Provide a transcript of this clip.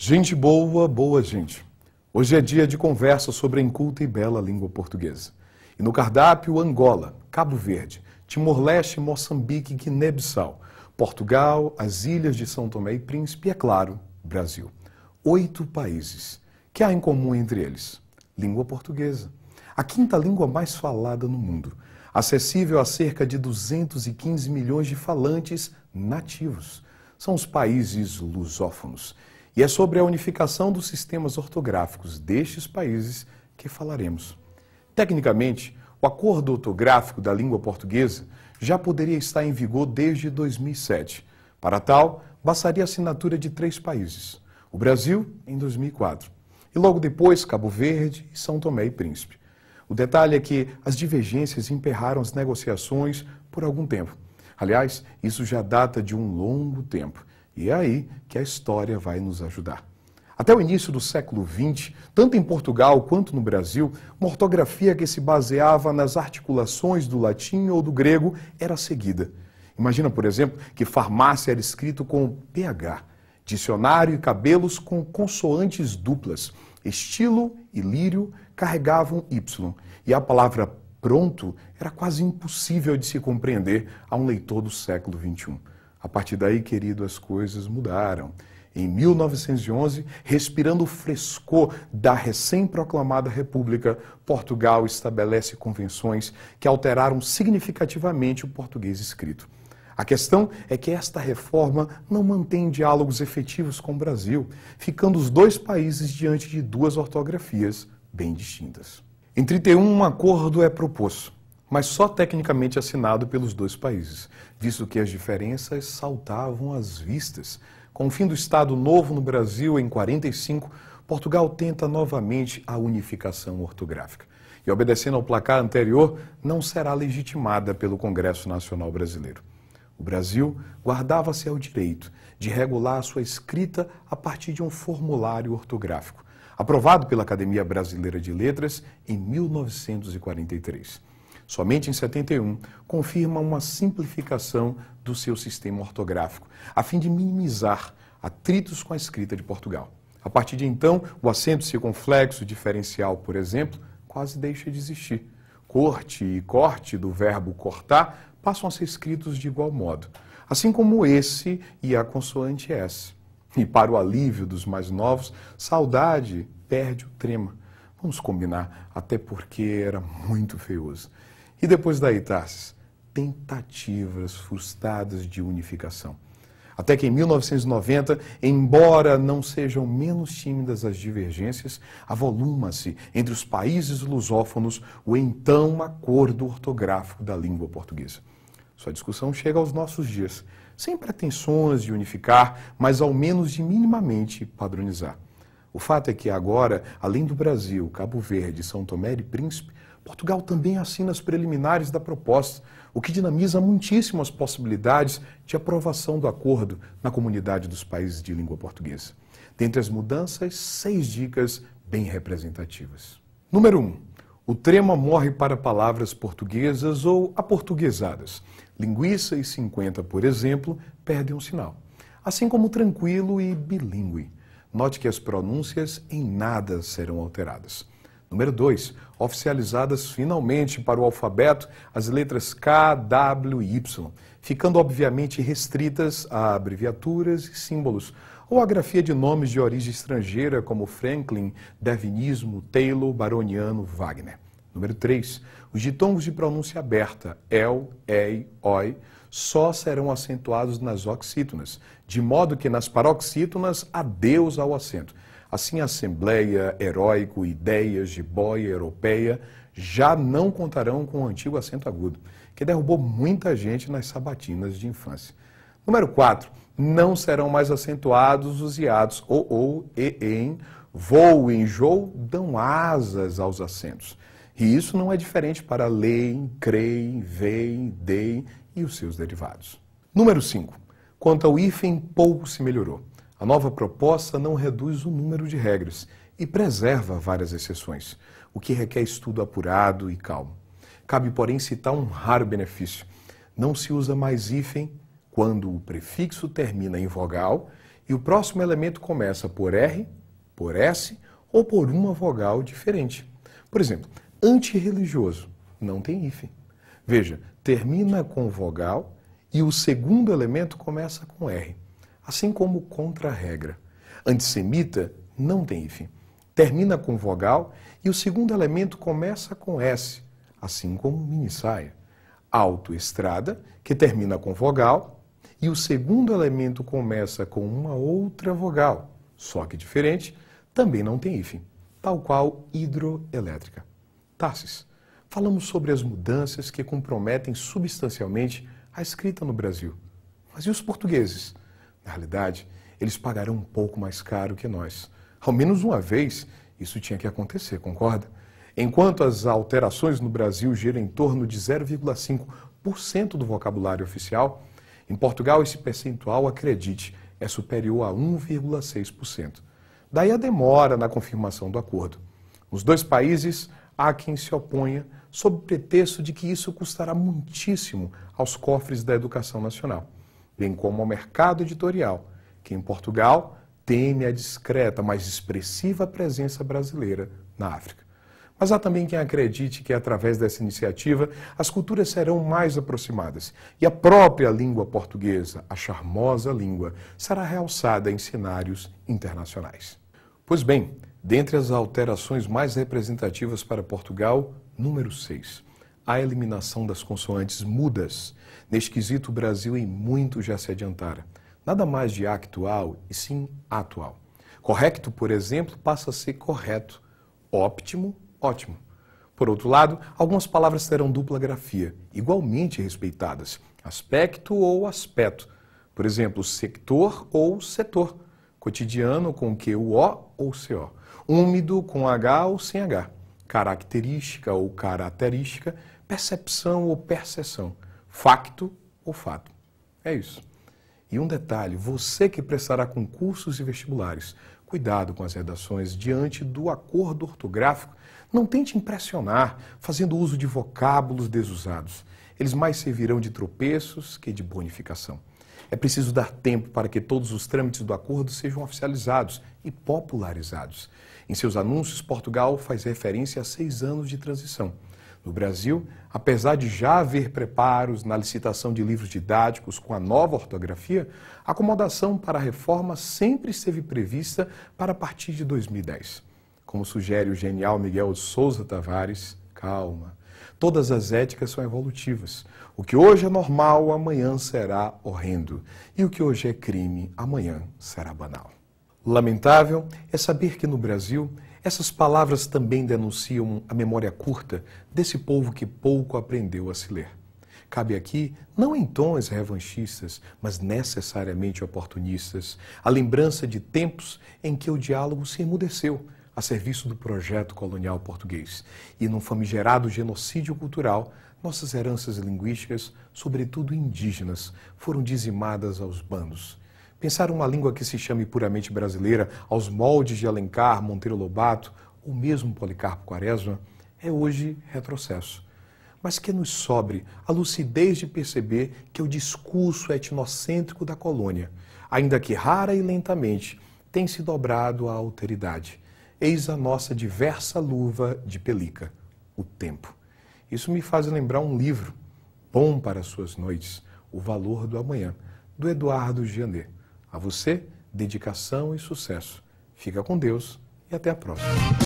Gente boa, boa gente. Hoje é dia de conversa sobre a inculta e bela língua portuguesa. E no cardápio, Angola, Cabo Verde, Timor-Leste, Moçambique e Guiné-Bissau, Portugal, as ilhas de São Tomé e Príncipe e, é claro, Brasil. 8 países. Que há em comum entre eles? Língua portuguesa. A quinta língua mais falada no mundo, acessível a cerca de 215 milhões de falantes nativos. São os países lusófonos. E é sobre a unificação dos sistemas ortográficos destes países que falaremos. Tecnicamente, o acordo ortográfico da língua portuguesa já poderia estar em vigor desde 2007. Para tal, bastaria a assinatura de 3 países. O Brasil, em 2004. E logo depois, Cabo Verde e São Tomé e Príncipe. O detalhe é que as divergências emperraram as negociações por algum tempo. Aliás, isso já data de um longo tempo. E é aí que a história vai nos ajudar. Até o início do século XX, tanto em Portugal quanto no Brasil, uma ortografia que se baseava nas articulações do latim ou do grego era seguida. Imagina, por exemplo, que farmácia era escrito com PH, dicionário e cabelos com consoantes duplas, estilo e lírio carregavam Y, e a palavra pronto era quase impossível de se compreender a um leitor do século XXI. A partir daí, querido, as coisas mudaram. Em 1911, respirando o frescor da recém-proclamada República, Portugal estabelece convenções que alteraram significativamente o português escrito. A questão é que esta reforma não mantém diálogos efetivos com o Brasil, ficando os 2 países diante de 2 ortografias bem distintas. Em 31, um acordo é proposto, mas só tecnicamente assinado pelos 2 países, visto que as diferenças saltavam às vistas. Com o fim do Estado Novo no Brasil, em 45, Portugal tenta novamente a unificação ortográfica. E, obedecendo ao placar anterior, não será legitimada pelo Congresso Nacional Brasileiro. O Brasil guardava-se ao direito de regular a sua escrita a partir de um formulário ortográfico, aprovado pela Academia Brasileira de Letras em 1943. Somente em 71, confirma uma simplificação do seu sistema ortográfico, a fim de minimizar atritos com a escrita de Portugal. A partir de então, o acento circunflexo diferencial, por exemplo, quase deixa de existir. Corte e corte do verbo cortar passam a ser escritos de igual modo, assim como esse e a consoante S. E para o alívio dos mais novos, saudade perde o trema. Vamos combinar, até porque era muito feioso. E depois daí, Tarsis, tentativas frustradas de unificação. Até que em 1990, embora não sejam menos tímidas as divergências, avoluma-se entre os países lusófonos o então acordo ortográfico da língua portuguesa. Sua discussão chega aos nossos dias, sem pretensões de unificar, mas ao menos de minimamente padronizar. O fato é que agora, além do Brasil, Cabo Verde, São Tomé e Príncipe, Portugal também assina as preliminares da proposta, o que dinamiza muitíssimo as possibilidades de aprovação do acordo na comunidade dos países de língua portuguesa. Dentre as mudanças, 6 dicas bem representativas. Número 1. O trema morre para palavras portuguesas ou aportuguesadas. Linguiça e 50, por exemplo, perdem um sinal. Assim como tranquilo e bilíngue. Note que as pronúncias em nada serão alteradas. Número 2. Oficializadas finalmente para o alfabeto as letras K, W e Y, ficando obviamente restritas a abreviaturas e símbolos, ou a grafia de nomes de origem estrangeira como Franklin, Darwinismo, Taylor, Baroniano, Wagner. Número 3. Os ditongos de pronúncia aberta, el, ei, oi, só serão acentuados nas oxítonas, de modo que nas paroxítonas adeus ao acento. Assim, assembleia, heróico, ideias, jiboia, europeia, já não contarão com o antigo acento agudo, que derrubou muita gente nas sabatinas de infância. Número 4. Não serão mais acentuados os hiatos ou, e, em, voo e enjoo dão asas aos acentos. E isso não é diferente para leem, creem, veem, deem e os seus derivados. Número 5. Quanto ao hífen, pouco se melhorou. A nova proposta não reduz o número de regras e preserva várias exceções, o que requer estudo apurado e calmo. Cabe, porém, citar um raro benefício. Não se usa mais hífen quando o prefixo termina em vogal e o próximo elemento começa por R, por S ou por uma vogal diferente. Por exemplo, antirreligioso não tem hífen. Veja, termina com vogal e o segundo elemento começa com R, assim como contra-regra. Antissemita não tem hífen. Termina com vogal e o segundo elemento começa com S, assim como minissaia. Autoestrada, que termina com vogal, e o segundo elemento começa com uma outra vogal, só que diferente, também não tem hífen, tal qual hidroelétrica. Tarsis, falamos sobre as mudanças que comprometem substancialmente a escrita no Brasil. Mas e os portugueses? Na realidade, eles pagarão um pouco mais caro que nós. Ao menos uma vez, isso tinha que acontecer, concorda? Enquanto as alterações no Brasil giram em torno de 0,5% do vocabulário oficial, em Portugal esse percentual, acredite, é superior a 1,6%. Daí a demora na confirmação do acordo. Nos dois países, há quem se oponha sob o pretexto de que isso custará muitíssimo aos cofres da educação nacional, bem como ao mercado editorial, que em Portugal teme a discreta, mas expressiva presença brasileira na África. Mas há também quem acredite que, através dessa iniciativa, as culturas serão mais aproximadas e a própria língua portuguesa, a charmosa língua, será realçada em cenários internacionais. Pois bem, dentre as alterações mais representativas para Portugal, número 6, a eliminação das consoantes mudas. Neste quesito, o Brasil em muito já se adiantara. Nada mais de actual e sim atual. Correcto, por exemplo, passa a ser correto. Óptimo, ótimo. Por outro lado, algumas palavras terão dupla grafia, igualmente respeitadas. Aspecto ou aspecto. Por exemplo, sector ou setor. Cotidiano com QO ou CO. Úmido com H ou sem H. Característica ou característica. Percepção ou percepção. Facto ou fato. É isso. E um detalhe, você que prestará concursos e vestibulares, cuidado com as redações diante do acordo ortográfico. Não tente impressionar fazendo uso de vocábulos desusados. Eles mais servirão de tropeços que de bonificação. É preciso dar tempo para que todos os trâmites do acordo sejam oficializados e popularizados. Em seus anúncios, Portugal faz referência a 6 anos de transição. No Brasil, apesar de já haver preparos na licitação de livros didáticos com a nova ortografia, a acomodação para a reforma sempre esteve prevista para a partir de 2010. Como sugere o genial Miguel de Sousa Tavares, calma, todas as éticas são evolutivas. O que hoje é normal, amanhã será horrendo. E o que hoje é crime, amanhã será banal. Lamentável é saber que no Brasil, essas palavras também denunciam a memória curta desse povo que pouco aprendeu a se ler. Cabe aqui, não em tons revanchistas, mas necessariamente oportunistas, a lembrança de tempos em que o diálogo se emudeceu a serviço do projeto colonial português. E num famigerado genocídio cultural, nossas heranças linguísticas, sobretudo indígenas, foram dizimadas aos bandos. Pensar uma língua que se chame puramente brasileira, aos moldes de Alencar, Monteiro Lobato ou mesmo Policarpo Quaresma, é hoje retrocesso. Mas que nos sobre a lucidez de perceber que o discurso etnocêntrico da colônia, ainda que rara e lentamente, tem se dobrado à alteridade. Eis a nossa diversa luva de pelica, o tempo. Isso me faz lembrar um livro, bom para suas noites, O Valor do Amanhã, do Eduardo Gianet. A você, dedicação e sucesso. Fica com Deus e até a próxima.